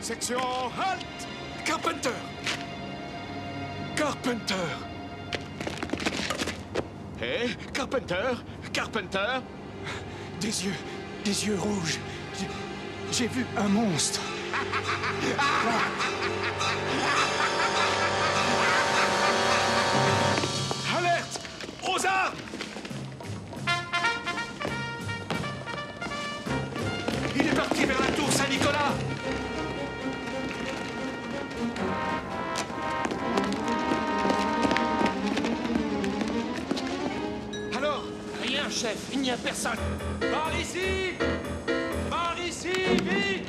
Section, halte! Carpenter! Carpenter! Hé, Carpenter! Carpenter! Des yeux rouges. J'ai vu un monstre. Alerte! Aux armes! Il est parti vers la tour Saint-Nicolas. Alors? Rien, chef, il n'y a personne. Par ici! Par ici, vite!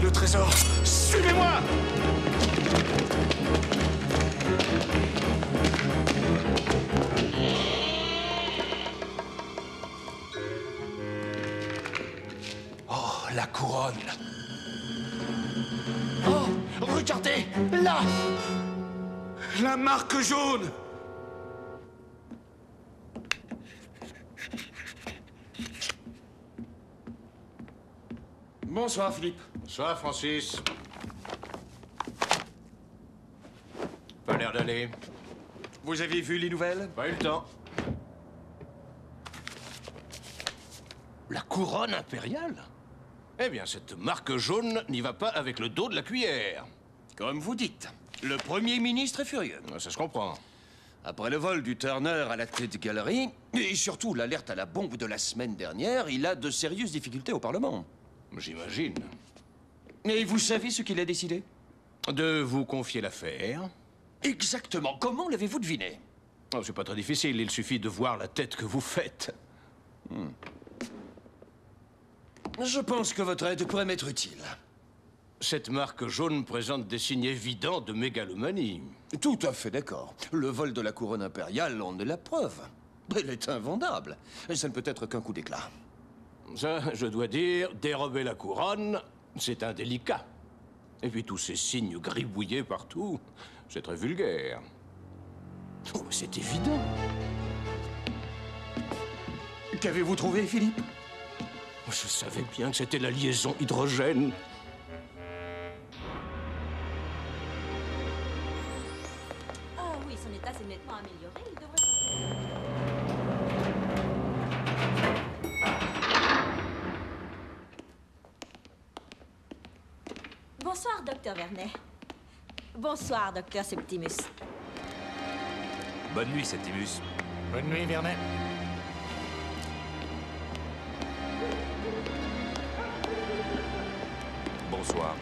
Le trésor, suivez-moi! Oh, la couronne. Oh, regardez, là! La marque jaune! Bonsoir, Philippe. Bonsoir, Francis. Pas l'air d'aller. Vous avez vu les nouvelles? Pas eu le temps. La couronne impériale? Eh bien, cette marque jaune n'y va pas avec le dos de la cuillère. Comme vous dites, le Premier ministre est furieux. Ça se comprend. Après le vol du Turner à la Tate Gallery, et surtout l'alerte à la bombe de la semaine dernière, il a de sérieuses difficultés au Parlement. J'imagine. Et vous savez ce qu'il a décidé? De vous confier l'affaire. Exactement. Comment l'avez-vous deviné? Oh, c'est pas très difficile, il suffit de voir la tête que vous faites. Je pense que votre aide pourrait m'être utile. Cette marque jaune présente des signes évidents de mégalomanie. Tout à fait d'accord. Le vol de la couronne impériale en est la preuve. Elle est invendable. Ça ne peut être qu'un coup d'éclat. Ça, je dois dire, dérober la couronne, c'est indélicat. Et puis tous ces signes gribouillés partout, c'est très vulgaire. Oh, c'est évident. Qu'avez-vous trouvé, Philippe? Je savais bien que c'était la liaison hydrogène. Ah oui, son état s'est nettement amélioré. Il devrait sortir. Bonsoir, docteur Vernet. Bonsoir, docteur Septimus. Bonne nuit, Septimus. Bonne nuit, Vernet. Bonsoir.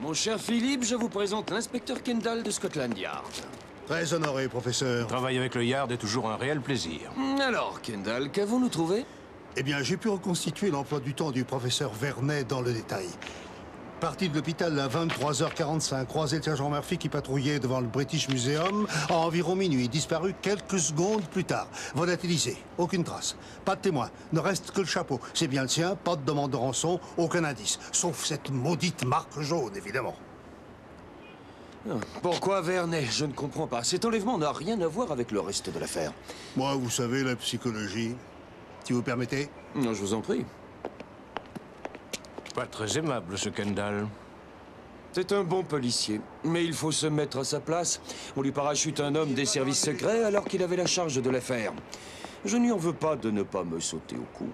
Mon cher Philippe, je vous présente l'inspecteur Kendall de Scotland Yard. Très honoré, professeur. Travailler avec le Yard est toujours un réel plaisir. Alors, Kendall, qu'avons-nous trouvé? Eh bien, j'ai pu reconstituer l'emploi du temps du professeur Vernet dans le détail. Parti de l'hôpital à 23h45, croisé le sergent Murphy qui patrouillait devant le British Museum à environ minuit, disparu quelques secondes plus tard. Volatilisé, aucune trace, pas de témoin, ne reste que le chapeau. C'est bien le sien, pas de demande de rançon, aucun indice. Sauf cette maudite marque jaune, évidemment. Pourquoi Vernet? Je ne comprends pas. Cet enlèvement n'a rien à voir avec le reste de l'affaire. Moi, vous savez, la psychologie. Si vous permettez. Non, je vous en prie. Pas très aimable, ce Kendall. C'est un bon policier, mais il faut se mettre à sa place. On lui parachute un homme des services secrets alors qu'il avait la charge de l'affaire. Je n'y en veux pas de ne pas me sauter au cou.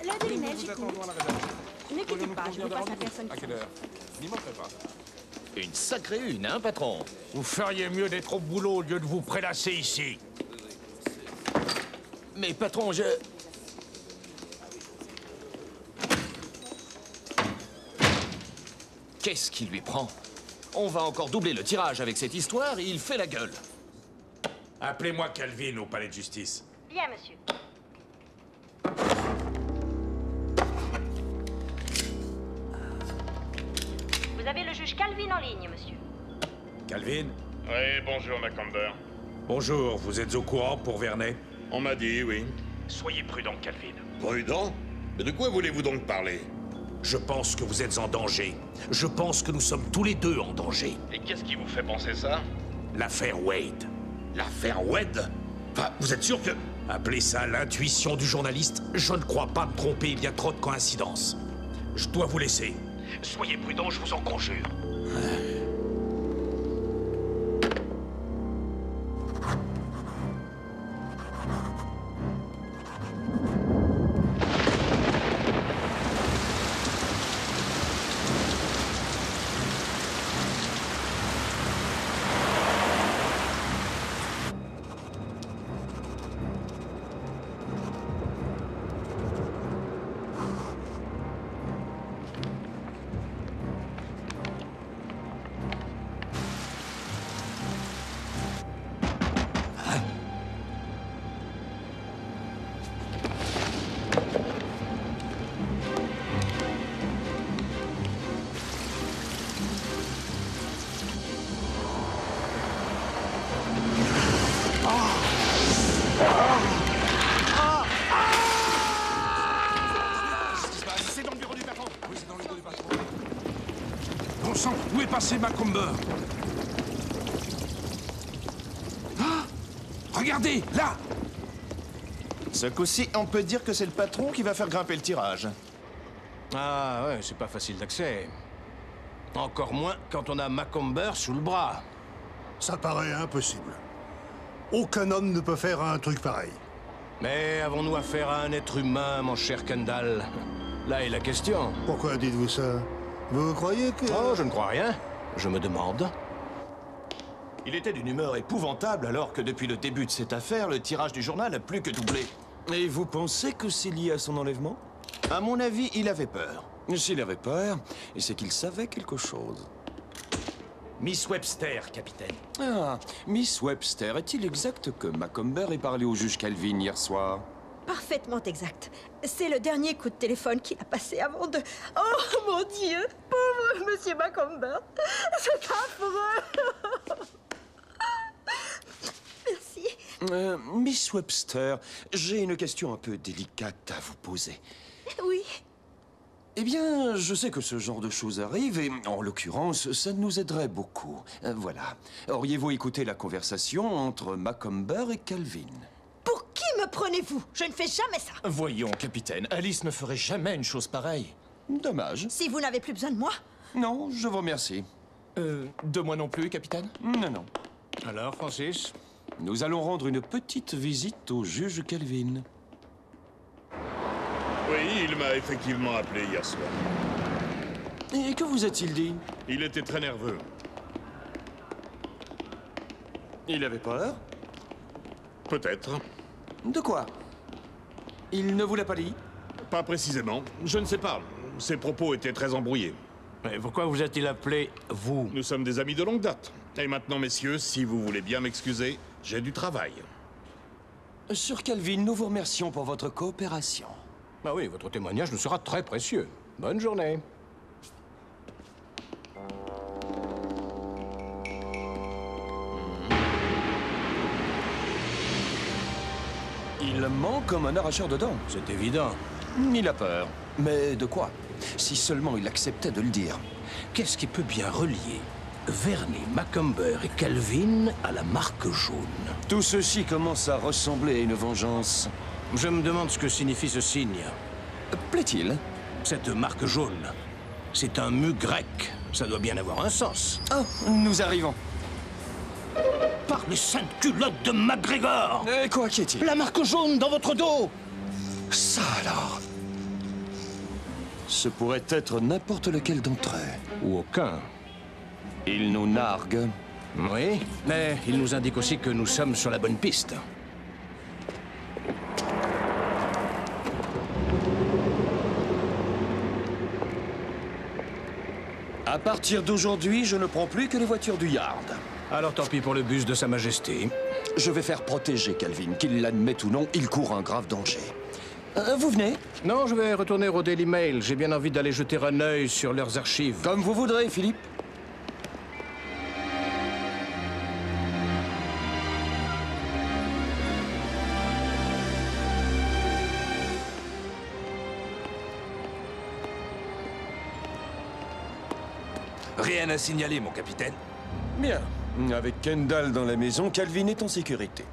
Le devinel, j'écoute. Ne quittez pas, je vous passe la personne. À quelle heure? N'y manquerai pas. Une sacrée une, hein, patron? Vous feriez mieux d'être au boulot au lieu de vous prélasser ici. Mais patron, je... qu'est-ce qui lui prend? On va encore doubler le tirage avec cette histoire et il fait la gueule. Appelez-moi Calvin au palais de justice. Bien, monsieur. Vous avez le juge Calvin en ligne, monsieur. Calvin? Oui, bonjour, Macomber. Bonjour, vous êtes au courant pour Vernet? On m'a dit, oui. Soyez prudent, Calvin. Prudent? Mais de quoi voulez-vous donc parler? Je pense que vous êtes en danger. Je pense que nous sommes tous les deux en danger. Et qu'est-ce qui vous fait penser ça? L'affaire Wade. L'affaire Wade? Enfin, vous êtes sûr que... Appelez ça l'intuition du journaliste. Je ne crois pas me tromper, il y a trop de coïncidences. Je dois vous laisser. Soyez prudent, je vous en conjure. C'est dans le bureau du patron. Oui, c'est dans le bureau du patron. Bon sang, où est passé Macomber? Ah! Regardez, là! Ce coup-ci, on peut dire que c'est le patron qui va faire grimper le tirage. Ah ouais, c'est pas facile d'accès. Encore moins quand on a Macomber sous le bras. Ça paraît impossible. Aucun homme ne peut faire un truc pareil. Mais avons-nous affaire à un être humain, mon cher Kendall? Là est la question. Pourquoi dites-vous ça? Vous croyez que... Oh, je ne crois rien. Je me demande. Il était d'une humeur épouvantable alors que depuis le début de cette affaire, le tirage du journal a plus que doublé. Et vous pensez que c'est lié à son enlèvement? À mon avis, il avait peur. S'il avait peur, c'est qu'il savait quelque chose. Miss Webster, capitaine. Ah, Miss Webster, est-il exact que Macomber ait parlé au juge Calvin hier soir? Parfaitement exact. C'est le dernier coup de téléphone qu'il a passé avant de... Oh, mon Dieu! Pauvre Monsieur Macomber! C'est affreux! Merci. Miss Webster, j'ai une question un peu délicate à vous poser. Oui. Eh bien, je sais que ce genre de choses arrive et, en l'occurrence, ça nous aiderait beaucoup. Voilà. Auriez-vous écouté la conversation entre Macomber et Calvin? Pour qui me prenez-vous? Je ne fais jamais ça. Voyons, capitaine, Alice ne ferait jamais une chose pareille. Dommage. Si vous n'avez plus besoin de moi. Non, je vous remercie. De moi non plus, capitaine? Non, non. Alors, Francis? Nous allons rendre une petite visite au juge Calvin. Oui, il m'a effectivement appelé hier soir. Et que vous a-t-il dit? Il était très nerveux. Il avait peur? Peut-être. De quoi? Il ne vous l'a pas dit? Pas précisément. Je ne sais pas. Ses propos étaient très embrouillés. Mais pourquoi vous a-t-il appelé, vous? Nous sommes des amis de longue date. Et maintenant, messieurs, si vous voulez bien m'excuser, j'ai du travail. Sur Calvin, nous vous remercions pour votre coopération. Ah oui, votre témoignage nous sera très précieux. Bonne journée. Il ment comme un arracheur de dents. C'est évident. Il a peur. Mais de quoi? Si seulement il acceptait de le dire. Qu'est-ce qui peut bien relier Vernet, Macomber et Calvin à la marque jaune? Tout ceci commence à ressembler à une vengeance. Je me demande ce que signifie ce signe. Plaît-il? Cette marque jaune, c'est un mu grec. Ça doit bien avoir un sens. Ah, nous arrivons. Par les saintes culottes de MacGregor! Quoi, qu'y est-il? La marque jaune dans votre dos! Ça alors? Ce pourrait être n'importe lequel d'entre eux. Ou aucun. Il nous nargue. Oui, mais il nous indique aussi que nous sommes sur la bonne piste. À partir d'aujourd'hui, je ne prends plus que les voitures du Yard. Alors tant pis pour le bus de Sa Majesté. Je vais faire protéger Calvin. Qu'il l'admette ou non, il court un grave danger. Vous venez? Non, je vais retourner au Daily Mail. J'ai bien envie d'aller jeter un œil sur leurs archives. Comme vous voudrez, Philippe. Rien à signaler, mon capitaine. Bien. Avec Kendall dans la maison, Calvin est en sécurité.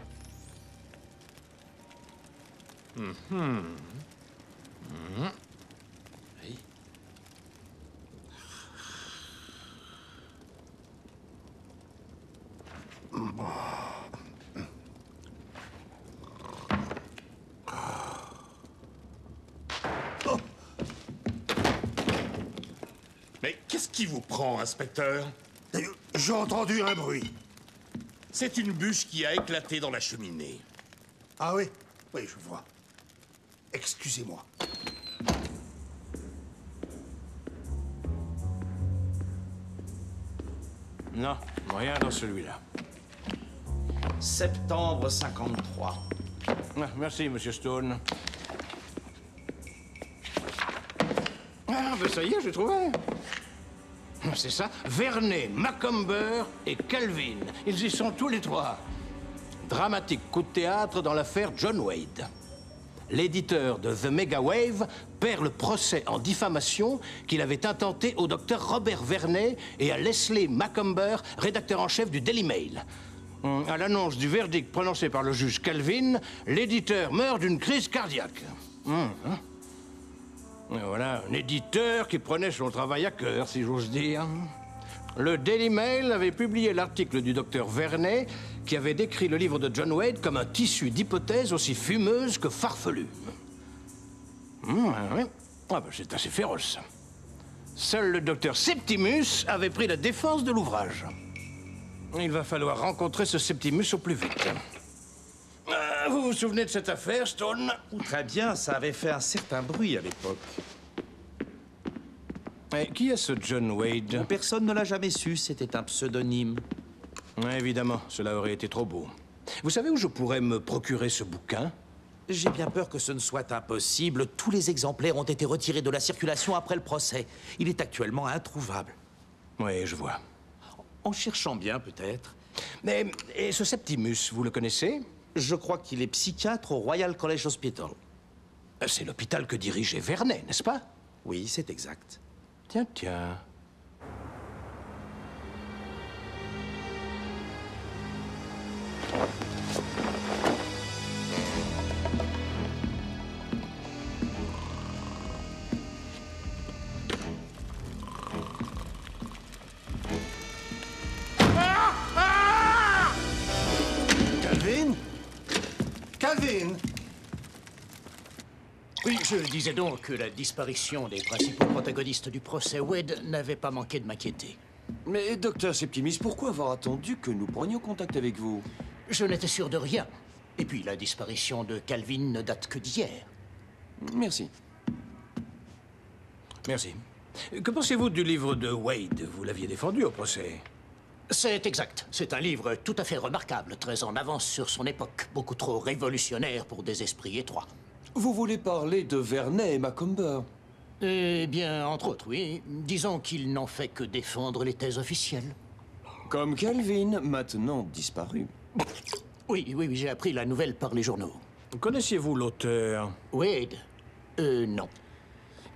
Mais qu'est-ce qui vous prend, inspecteur? J'ai entendu un bruit. C'est une bûche qui a éclaté dans la cheminée. Ah oui? Oui, je vois. Excusez-moi. Non, rien dans celui-là. Septembre 53. Ah, merci, Monsieur Stone. Ah, ben ça y est, j'ai trouvé. C'est ça, Vernet, Macomber et Calvin. Ils y sont tous les trois. Dramatique coup de théâtre dans l'affaire John Wade. L'éditeur de The Mega Wave perd le procès en diffamation qu'il avait intenté au docteur Robert Vernet et à Leslie Macomber, rédacteur en chef du Daily Mail. À l'annonce du verdict prononcé par le juge Calvin, l'éditeur meurt d'une crise cardiaque. Et voilà, un éditeur qui prenait son travail à cœur, si j'ose dire. Le Daily Mail avait publié l'article du docteur Vernet qui avait décrit le livre de John Wade comme un tissu d'hypothèses aussi fumeuse que farfelue. Oui. Ah ben, c'est assez féroce. Seul le docteur Septimus avait pris la défense de l'ouvrage. Il va falloir rencontrer ce Septimus au plus vite. Vous vous souvenez de cette affaire, Stone? Très bien, ça avait fait un certain bruit à l'époque. Et qui est ce John Wade? Personne ne l'a jamais su, c'était un pseudonyme. Évidemment, cela aurait été trop beau. Vous savez où je pourrais me procurer ce bouquin? J'ai bien peur que ce ne soit impossible. Tous les exemplaires ont été retirés de la circulation après le procès. Il est actuellement introuvable. Oui, je vois. En cherchant bien, peut-être. Mais et ce Septimus, vous le connaissez? Je crois qu'il est psychiatre au Royal College Hospital. C'est l'hôpital que dirigeait Vernet, n'est-ce pas? Oui, c'est exact. Tiens. Calvin! Oui, je disais donc que la disparition des principaux protagonistes du procès Wade n'avait pas manqué de m'inquiéter. Mais, docteur Septimus, pourquoi avoir attendu que nous prenions contact avec vous? Je n'étais sûr de rien. Et puis, la disparition de Calvin ne date que d'hier. Merci. Merci. Que pensez-vous du livre de Wade? Vous l'aviez défendu au procès. C'est exact. C'est un livre tout à fait remarquable, très en avance sur son époque, beaucoup trop révolutionnaire pour des esprits étroits. Vous voulez parler de Vernet et Macomber? Eh bien, entre autres, oui. Disons qu'ils n'ont fait que défendre les thèses officielles. Comme Calvin, maintenant disparu. Oui, j'ai appris la nouvelle par les journaux. Connaissiez-vous l'auteur? Wade? Non.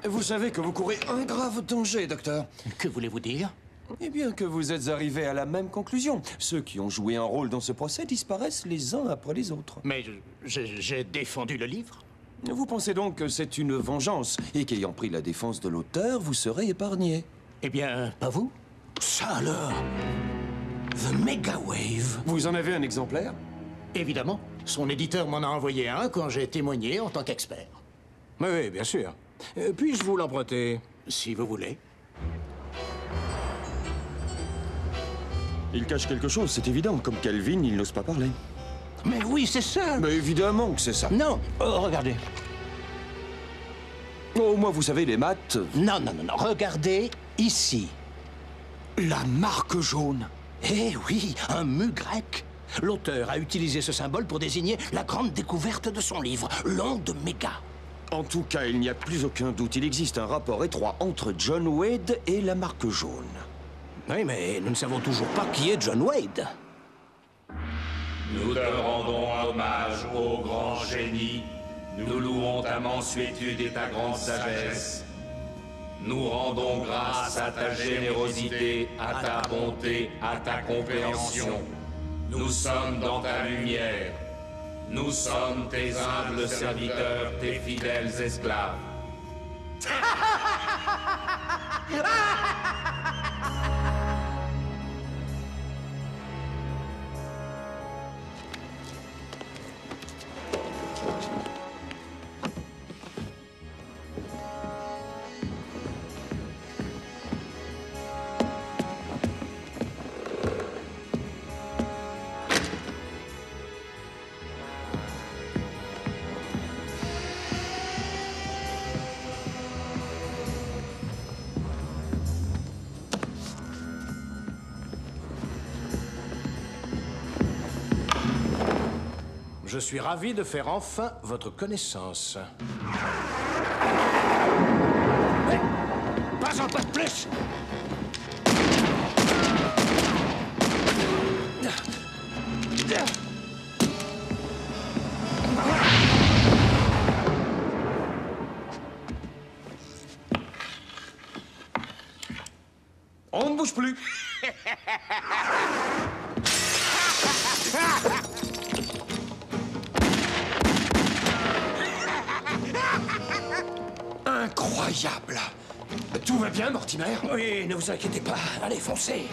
Vous savez que vous courez un grave danger, docteur. Que voulez-vous dire? Eh bien que vous êtes arrivés à la même conclusion. Ceux qui ont joué un rôle dans ce procès disparaissent les uns après les autres. Mais j'ai défendu le livre. Vous pensez donc que c'est une vengeance et qu'ayant pris la défense de l'auteur, vous serez épargné? Eh bien, pas vous? Ça alors? The Mega Wave? Vous en avez un exemplaire? Évidemment. Son éditeur m'en a envoyé un quand j'ai témoigné en tant qu'expert. Oui, bien sûr. Puis-je vous l'emprunter? Si vous voulez. Il cache quelque chose, c'est évident. Comme Calvin, il n'ose pas parler. Mais oui, c'est ça! Mais évidemment que c'est ça. Non, regardez. Oh, moi, vous savez, les maths... Non. Regardez ici. La marque jaune. Eh oui, un mu grec. L'auteur a utilisé ce symbole pour désigner la grande découverte de son livre, l'onde méga. En tout cas, il n'y a plus aucun doute. Il existe un rapport étroit entre John Wade et la marque jaune. Oui, mais nous ne savons toujours pas qui est John Wade. Nous te rendons hommage, ô grand génie. Nous louons ta mansuétude et ta grande sagesse. Nous rendons grâce à ta générosité, à ta bonté, à ta compréhension. Nous sommes dans ta lumière. Nous sommes tes humbles serviteurs, tes fidèles esclaves. Je suis ravi de faire enfin votre connaissance. Mais, pas un pas de plus! On ne bouge plus. Incroyable! Tout va bien, Mortimer? Oui, ne vous inquiétez pas. Allez, foncez!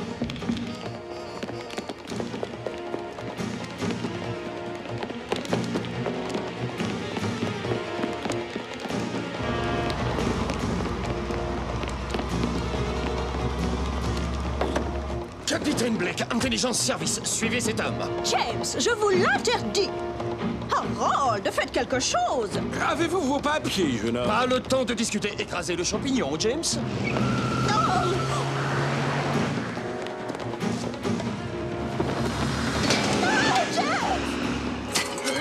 Capitaine Blake, Intelligence Service, suivez cet homme. James, je vous l'interdis. Harold, faites quelque chose. Avez-vous vos papiers, jeune homme? Pas le temps de discuter. Écrasez le champignon, James.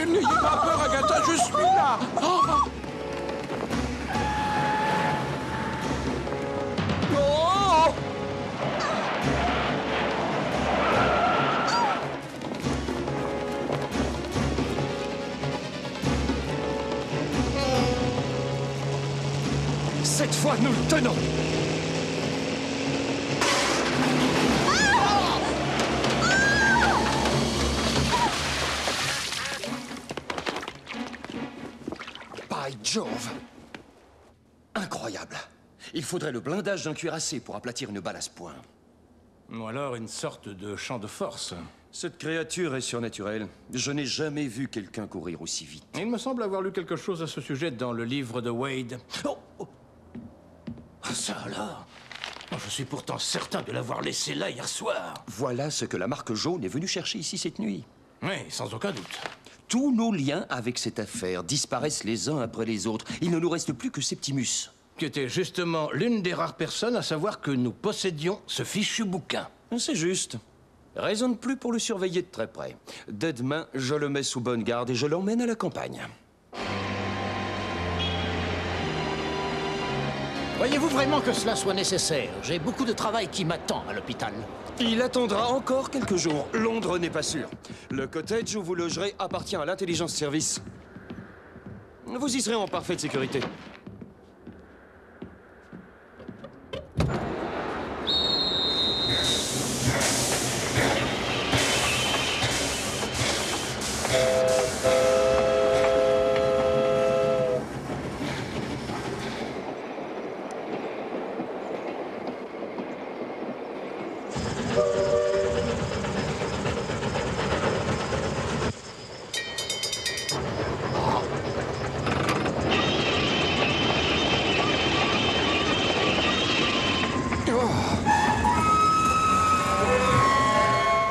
N'ayez pas peur, Agatha, je suis là! Oh. Oh! Cette fois, nous le tenons! By Jove! Incroyable! Il faudrait le blindage d'un cuirassé pour aplatir une balle à ce point. Ou alors une sorte de champ de force. Cette créature est surnaturelle. Je n'ai jamais vu quelqu'un courir aussi vite. Il me semble avoir lu quelque chose à ce sujet dans le livre de Wade. Oh, oh. Ça alors? Je suis pourtant certain de l'avoir laissé là hier soir. Voilà ce que la marque jaune est venue chercher ici cette nuit. Oui, sans aucun doute. Tous nos liens avec cette affaire disparaissent les uns après les autres. Il ne nous reste plus que Septimus. Qui était justement l'une des rares personnes à savoir que nous possédions ce fichu bouquin. C'est juste. Raisonne plus pour le surveiller de très près. Dès demain, je le mets sous bonne garde et je l'emmène à la campagne. Voyez-vous vraiment que cela soit nécessaire? J'ai beaucoup de travail qui m'attend à l'hôpital. Il attendra encore quelques jours. Londres n'est pas sûr. Le cottage où vous logerez appartient à l'Intelligence Service. Vous y serez en parfaite sécurité.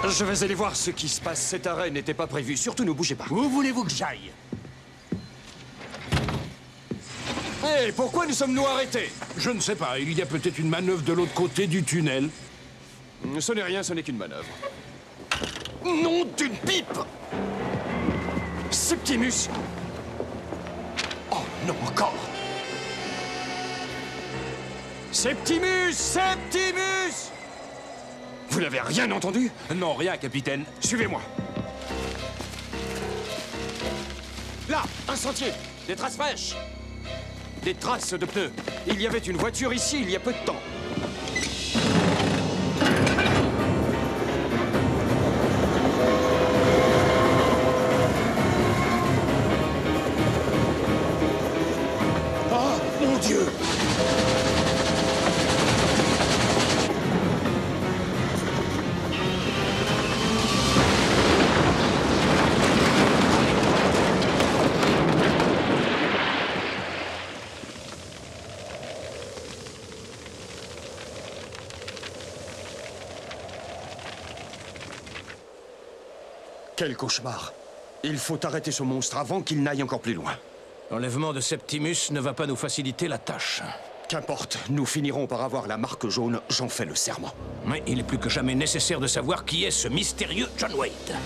Je vais aller voir ce qui se passe. Cet arrêt n'était pas prévu. Surtout, ne bougez pas. Où voulez-vous que j'aille? Hé, pourquoi nous sommes-nous arrêtés? Je ne sais pas. Il y a peut-être une manœuvre de l'autre côté du tunnel. Ce n'est rien, ce n'est qu'une manœuvre. Nom d'une pipe! Septimus! Oh non, encore! Septimus! Septimus! Vous n'avez rien entendu? Non, rien, capitaine. Suivez-moi. Là, un sentier! Des traces fraîches! Des traces de pneus. Il y avait une voiture ici il y a peu de temps. Oh, mon Dieu! Quel cauchemar! Il faut arrêter ce monstre avant qu'il n'aille encore plus loin. L'enlèvement de Septimus ne va pas nous faciliter la tâche. Qu'importe, nous finirons par avoir la marque jaune, j'en fais le serment. Mais il est plus que jamais nécessaire de savoir qui est ce mystérieux John Wade.